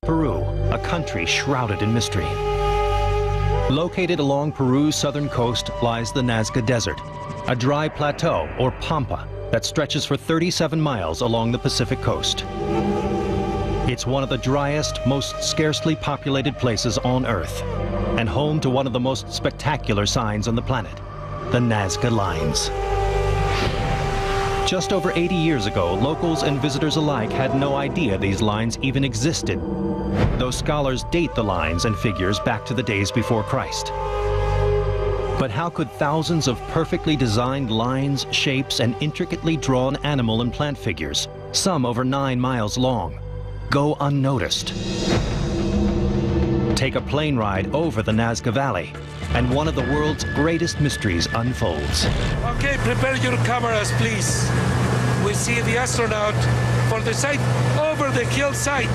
Peru, a country shrouded in mystery. Located along Peru's southern coast lies the Nazca Desert, a dry plateau, or pampa, that stretches for 37 miles along the Pacific coast. It's one of the driest, most scarcely populated places on Earth, and home to one of the most spectacular signs on the planet, the Nazca Lines. Just over 80 years ago, locals and visitors alike had no idea these lines even existed, though scholars date the lines and figures back to the days before Christ. But how could thousands of perfectly designed lines, shapes, and intricately drawn animal and plant figures, some over 9 miles long, go unnoticed? Take a plane ride over the Nazca Valley, and one of the world's greatest mysteries unfolds. Okay, prepare your cameras, please. We see the astronaut for the sight over the hillside.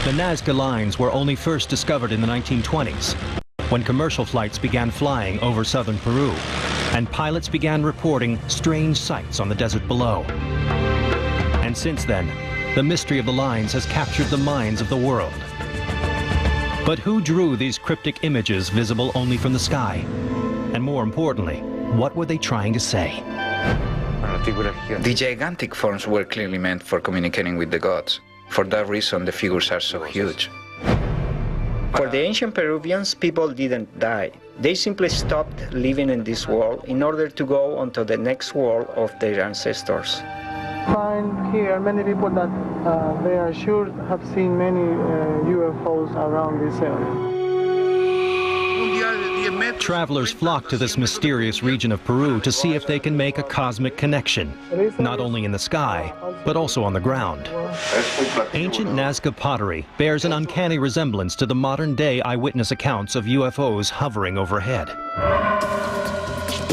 The Nazca Lines were only first discovered in the 1920s, when commercial flights began flying over southern Peru, and pilots began reporting strange sights on the desert below. And since then, the mystery of the lines has captured the minds of the world. But who drew these cryptic images visible only from the sky? And more importantly, what were they trying to say? The gigantic forms were clearly meant for communicating with the gods. For that reason, the figures are so huge. For the ancient Peruvians, people didn't die. They simply stopped living in this world in order to go on to the next world of their ancestors. Find here many people that they are sure have seen many UFOs around this area. Travelers flock to this mysterious region of Peru to see if they can make a cosmic connection, not only in the sky, but also on the ground. Ancient Nazca pottery bears an uncanny resemblance to the modern-day eyewitness accounts of UFOs hovering overhead.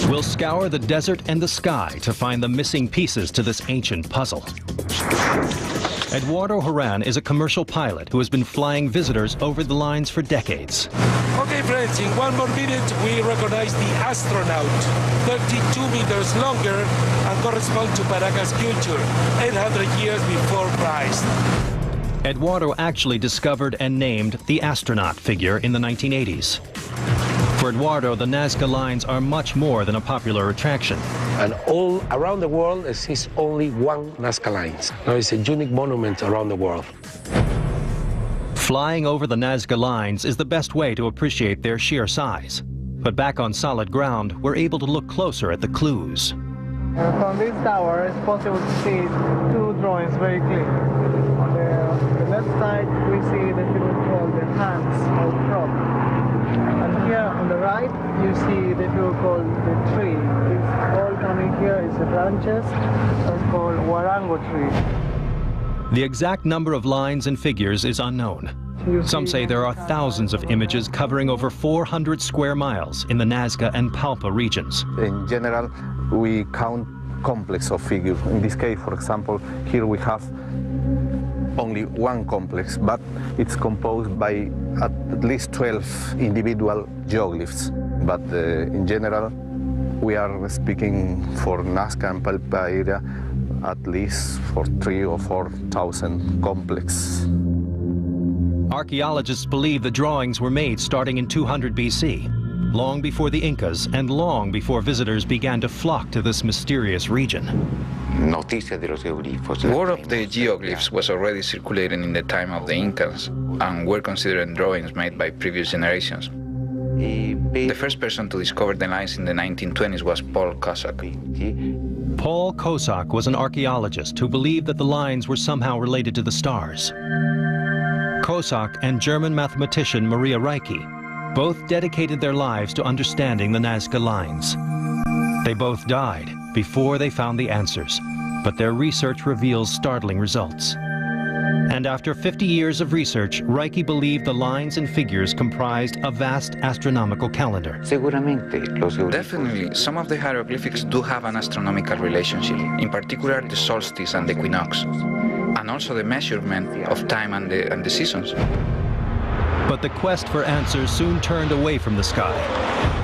We'll scour the desert and the sky to find the missing pieces to this ancient puzzle. Eduardo Horan is a commercial pilot who has been flying visitors over the lines for decades. Okay, friends, in 1 more minute, we recognize the astronaut, 32 meters longer and correspond to Paracas culture, 800 years before Christ. Eduardo actually discovered and named the astronaut figure in the 1980s. For Eduardo, the Nazca Lines are much more than a popular attraction. And all around the world exists only one Nazca Lines. Now it's a unique monument around the world. Flying over the Nazca Lines is the best way to appreciate their sheer size. But back on solid ground, we're able to look closer at the clues. From this tower, it's possible to see 2 drawings very clear. On the left side, we see that we would call the hands of frog. And here on the right, you see that we will call the tree. This all coming here is the branches, that's called Warango tree. The exact number of lines and figures is unknown. Some say there are thousands of images covering over 400 square miles in the Nazca and Palpa regions. In general, we count complex of figures. In this case, for example, here we have only one complex, but it's composed by at least 12 individual geoglyphs. But in general, we are speaking for Nazca and Palpa area at least for 3,000 or 4,000 complex. Archaeologists believe the drawings were made starting in 200 BC, long before the Incas and long before visitors began to flock to this mysterious region. Word of the geoglyphs was already circulating in the time of the Incas and were considered drawings made by previous generations. The first person to discover the lines in the 1920s was Paul Cossack. Paul Cossack was an archaeologist who believed that the lines were somehow related to the stars. Cossack and German mathematician Maria Ricci both dedicated their lives to understanding the Nazca Lines. They both died before they found the answers, but their research reveals startling results. And after 50 years of research, Ricci believed the lines and figures comprised a vast astronomical calendar. Definitely, some of the hieroglyphics do have an astronomical relationship, in particular the solstice and the equinox, and also the measurement of time and the seasons. But the quest for answers soon turned away from the sky,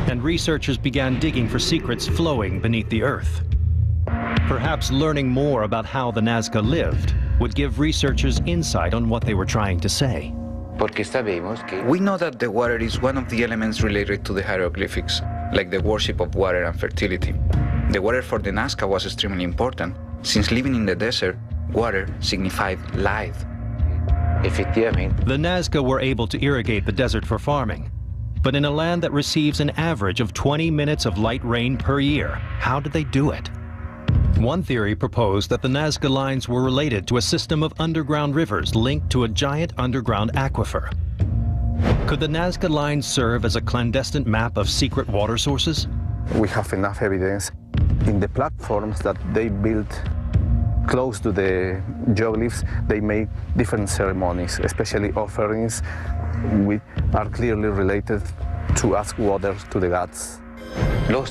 and researchers began digging for secrets flowing beneath the earth. Perhaps learning more about how the Nazca lived would give researchers insight on what they were trying to say. We know that the water is one of the elements related to the hieroglyphics, like the worship of water and fertility. The water for the Nazca was extremely important, since living in the desert, water signified life. The Nazca were able to irrigate the desert for farming. But in a land that receives an average of 20 minutes of light rain per year, how did they do it? One theory proposed that the Nazca lines were related to a system of underground rivers linked to a giant underground aquifer. Could the Nazca lines serve as a clandestine map of secret water sources? We have enough evidence in the platforms that they built close to the geoglyphs. They made different ceremonies, especially offerings, which are clearly related to ask water to the gods. That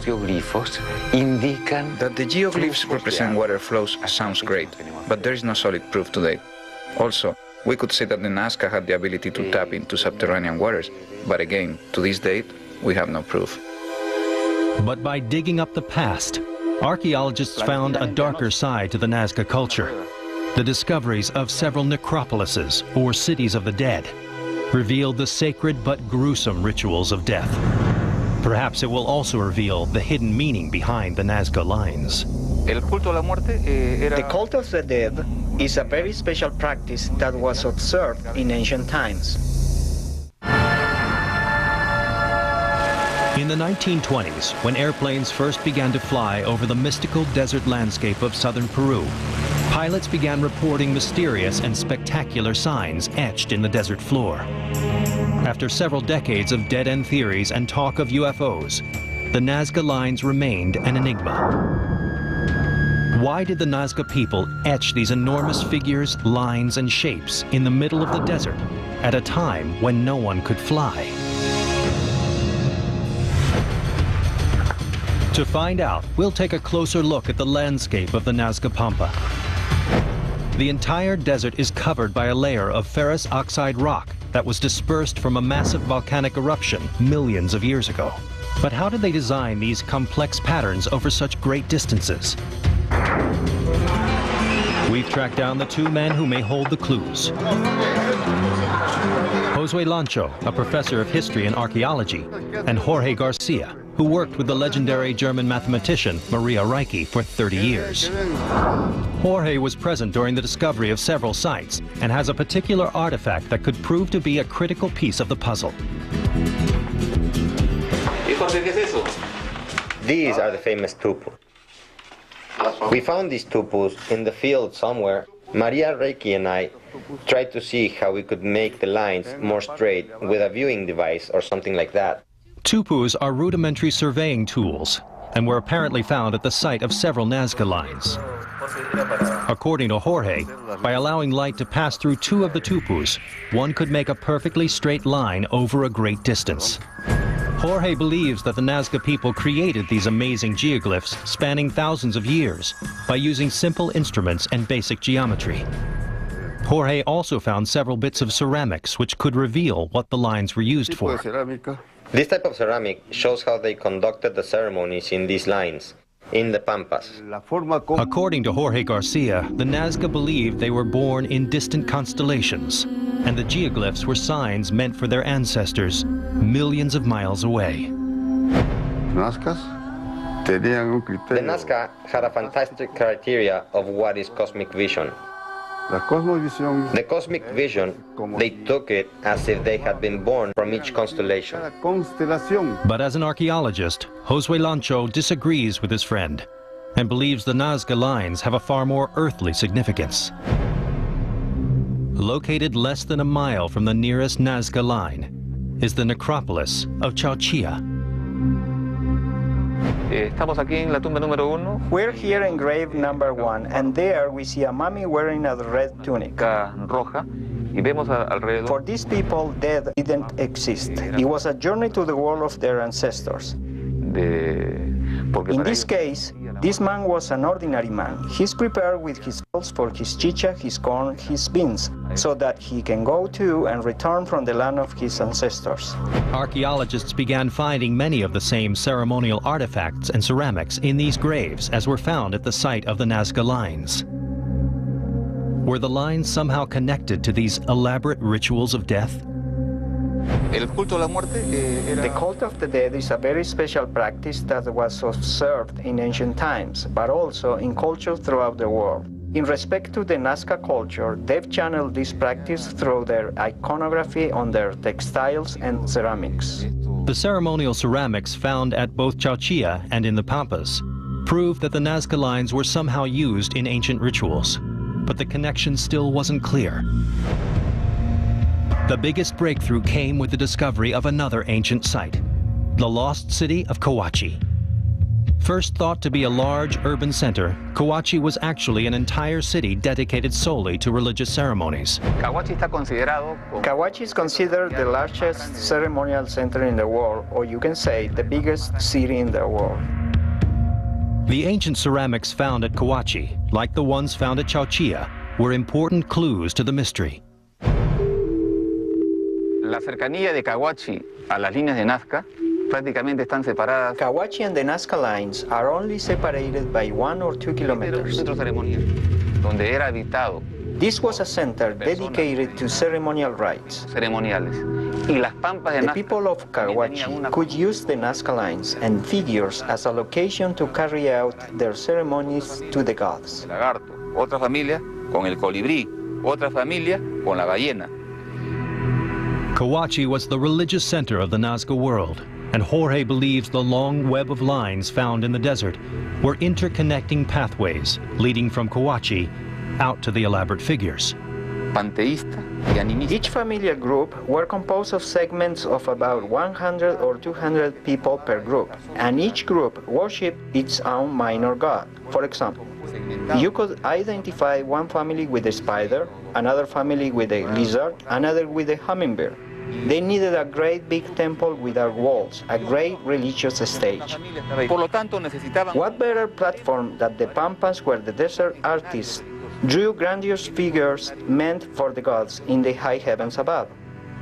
the geoglyphs represent water flows sounds great, but there is no solid proof to date. Also, we could say that the Nazca had the ability to tap into subterranean waters, but again, to this date, we have no proof. But by digging up the past, archaeologists found a darker side to the Nazca culture. The discoveries of several necropolises, or cities of the dead, revealed the sacred but gruesome rituals of death. Perhaps it will also reveal the hidden meaning behind the Nazca lines. The cult of the dead is a very special practice that was observed in ancient times. In the 1920s, when airplanes first began to fly over the mystical desert landscape of southern Peru, pilots began reporting mysterious and spectacular signs etched in the desert floor. After several decades of dead-end theories and talk of UFOs, the Nazca lines remained an enigma. Why did the Nazca people etch these enormous figures, lines, and shapes in the middle of the desert at a time when no one could fly? To find out, we'll take a closer look at the landscape of the Nazca Pampa. The entire desert is covered by a layer of ferrous oxide rock that was dispersed from a massive volcanic eruption millions of years ago. But how did they design these complex patterns over such great distances? We've tracked down the two men who may hold the clues. Josue Lancho, a professor of history and archaeology, and Jorge Garcia, who worked with the legendary German mathematician Maria Ricci for 30 years. Jorge was present during the discovery of several sites and has a particular artifact that could prove to be a critical piece of the puzzle. These are the famous tupus. We found these tupus in the field somewhere. Maria Ricci and I tried to see how we could make the lines more straight with a viewing device or something like that. Tupus are rudimentary surveying tools and were apparently found at the site of several Nazca lines. According to Jorge, by allowing light to pass through two of the tupus, one could make a perfectly straight line over a great distance. Jorge believes that the Nazca people created these amazing geoglyphs spanning thousands of years by using simple instruments and basic geometry. Jorge also found several bits of ceramics which could reveal what the lines were used for. This type of ceramic shows how they conducted the ceremonies in these lines, in the Pampas. According to Jorge Garcia, the Nazca believed they were born in distant constellations, and the geoglyphs were signs meant for their ancestors millions of miles away. The Nazca had a fantastic criteria of what is cosmic vision. The cosmic vision, they took it as if they had been born from each constellation. But as an archaeologist, Josue Lancho disagrees with his friend and believes the Nazca lines have a far more earthly significance. Located less than a mile from the nearest Nazca line is the necropolis of Chauchilla. We're here in grave number 1, and there we see a mummy wearing a red tunic. For these people, death didn't exist. It was a journey to the world of their ancestors. In this case, this man was an ordinary man. He's prepared with his fields for his chicha, his corn, his beans, so that he can go to and return from the land of his ancestors. Archaeologists began finding many of the same ceremonial artifacts and ceramics in these graves as were found at the site of the Nazca lines. Were the lines somehow connected to these elaborate rituals of death? The cult of the dead is a very special practice that was observed in ancient times, but also in cultures throughout the world. In respect to the Nazca culture, they've channeled this practice through their iconography on their textiles and ceramics. The ceremonial ceramics found at both Chauchilla and in the Pampas prove that the Nazca lines were somehow used in ancient rituals, but the connection still wasn't clear. The biggest breakthrough came with the discovery of another ancient site, the lost city of Cahuachi. First thought to be a large urban center, Cahuachi was actually an entire city dedicated solely to religious ceremonies. Cahuachi is considered the largest ceremonial center in the world, or you can say the biggest city in the world. The ancient ceramics found at Cahuachi, like the ones found at Chauchilla, were important clues to the mystery. La cercanía de Cahuachi a las líneas de Nazca prácticamente están separadas. Cahuachi and the Nazca lines are only separated by 1 or 2 kilometers. Donde era habitado. This was a center dedicated to ceremonial rites. Y las pampas de the people of Cahuachi could use the Nazca lines and figures as a location to carry out their ceremonies to the gods. Lagarto, otra familia con el colibrí, otra familia con la ballena. Cahuachi was the religious center of the Nazca world, and Jorge believes the long web of lines found in the desert were interconnecting pathways leading from Cahuachi out to the elaborate figures. Each familiar group were composed of segments of about 100 or 200 people per group, and each group worshipped its own minor god. For example, you could identify one family with a spider, another family with a lizard, another with a hummingbird. They needed a great big temple without walls, a great religious stage. What better platform than the Pampas, where the desert artists drew grandiose figures meant for the gods in the high heavens above.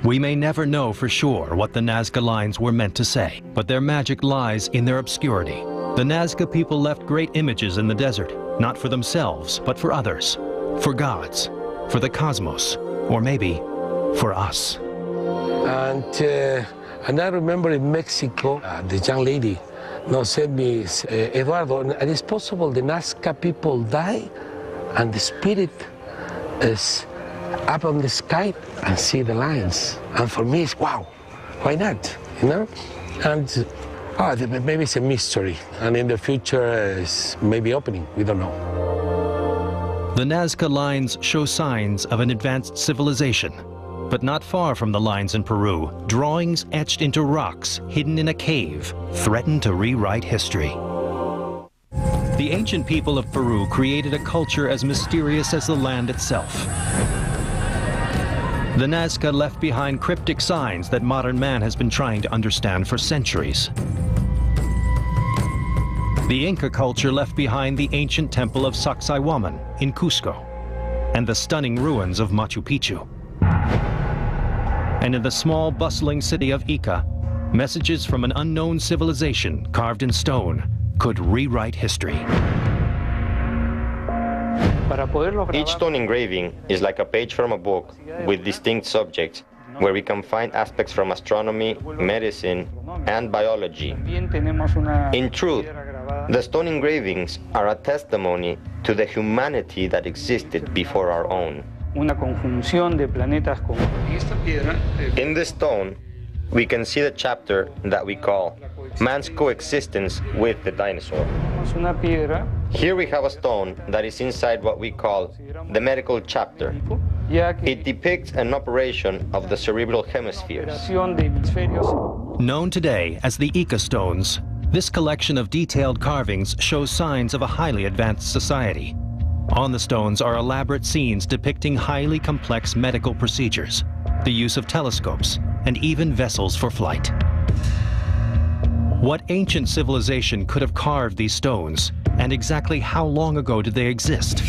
We may never know for sure what the Nazca lines were meant to say, but their magic lies in their obscurity. The Nazca people left great images in the desert, not for themselves, but for others, for gods, for the cosmos, or maybe for us. And I remember in Mexico, the young lady said me, Eduardo, and it's possible the Nazca people die and the spirit is up on the sky and see the lines. And for me, it's wow, why not, you know? And maybe it's a mystery, and in the future it's maybe opening, we don't know. The Nazca lines show signs of an advanced civilization, but not far from the lines in Peru, drawings etched into rocks hidden in a cave threaten to rewrite history. The ancient people of Peru created a culture as mysterious as the land itself. The Nazca left behind cryptic signs that modern man has been trying to understand for centuries. The Inca culture left behind the ancient temple of Sacsayhuaman in Cusco and the stunning ruins of Machu Picchu. And in the small, bustling city of Ica, messages from an unknown civilization carved in stone could rewrite history. Each stone engraving is like a page from a book with distinct subjects, where we can find aspects from astronomy, medicine, and biology. In truth, the stone engravings are a testimony to the humanity that existed before our own. In this stone, we can see the chapter that we call Man's Coexistence with the Dinosaur. Here we have a stone that is inside what we call the medical chapter. It depicts an operation of the cerebral hemispheres. Known today as the Ica stones, this collection of detailed carvings shows signs of a highly advanced society. On the stones are elaborate scenes depicting highly complex medical procedures, the use of telescopes, and even vessels for flight. What ancient civilization could have carved these stones, and exactly how long ago did they exist?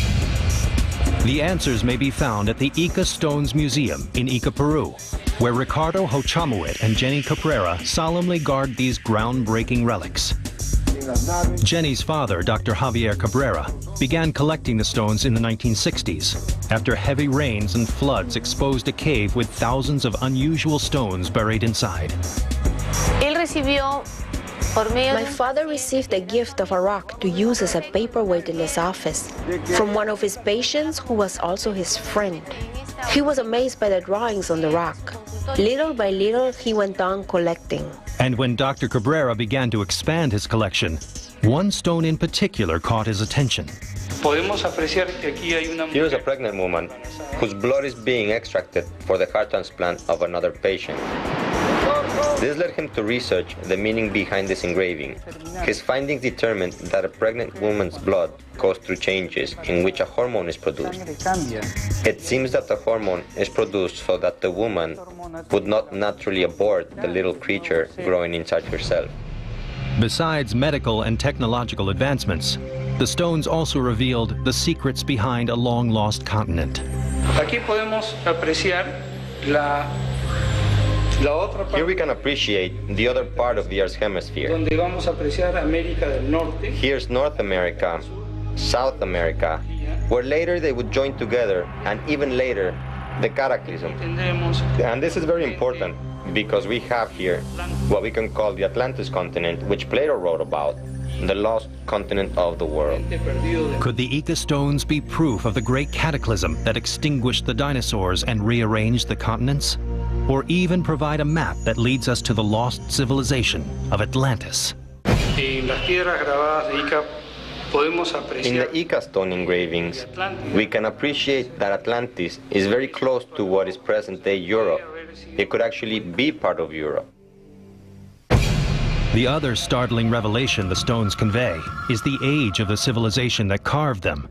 The answers may be found at the Ica Stones Museum in Ica, Peru, where Ricardo Hochamuit and Jenny Caprera solemnly guard these groundbreaking relics. Jenny's father, Dr. Javier Cabrera, began collecting the stones in the 1960s after heavy rains and floods exposed a cave with thousands of unusual stones buried inside. My father received a gift of a rock to use as a paperweight in his office from one of his patients who was also his friend. He was amazed by the drawings on the rock. Little by little, he went on collecting. And when Dr. Cabrera began to expand his collection, one stone in particular caught his attention. Here is a pregnant woman whose blood is being extracted for the heart transplant of another patient. This led him to research the meaning behind this engraving. His findings determined that a pregnant woman's blood goes through changes in which a hormone is produced. It seems that the hormone is produced so that the woman would not naturally abort the little creature growing inside herself. Besides medical and technological advancements, the stones also revealed the secrets behind a long-lost continent. Here we can appreciate the other part of the Earth's hemisphere. Here's North America, South America, where later they would join together, and even later, the cataclysm. And this is very important because we have here what we can call the Atlantis continent, which Plato wrote about, the lost continent of the world. Could the Ica stones be proof of the great cataclysm that extinguished the dinosaurs and rearranged the continents? Or even provide a map that leads us to the lost civilization of Atlantis? In the Ica stone engravings, we can appreciate that Atlantis is very close to what is present-day Europe. It could actually be part of Europe. The other startling revelation the stones convey is the age of the civilization that carved them,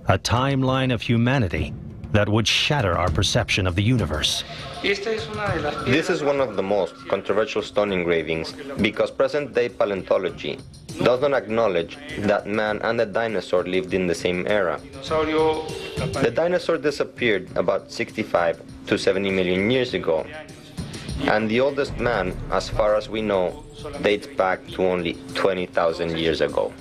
a timeline of humanity that would shatter our perception of the universe. This is one of the most controversial stone engravings because present-day paleontology does not acknowledge that man and the dinosaur lived in the same era. The dinosaur disappeared about 65 to 70 million years ago, and the oldest man, as far as we know, dates back to only 20,000 years ago.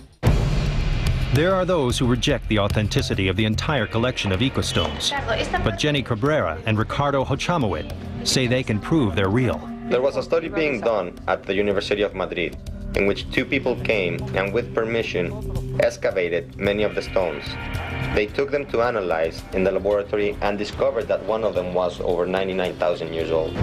There are those who reject the authenticity of the entire collection of Ica stones, but Jenny Cabrera and Ricardo Hochamowit say they can prove they're real. There was a study being done at the University of Madrid in which two people came and with permission excavated many of the stones. They took them to analyze in the laboratory and discovered that one of them was over 99,000 years old.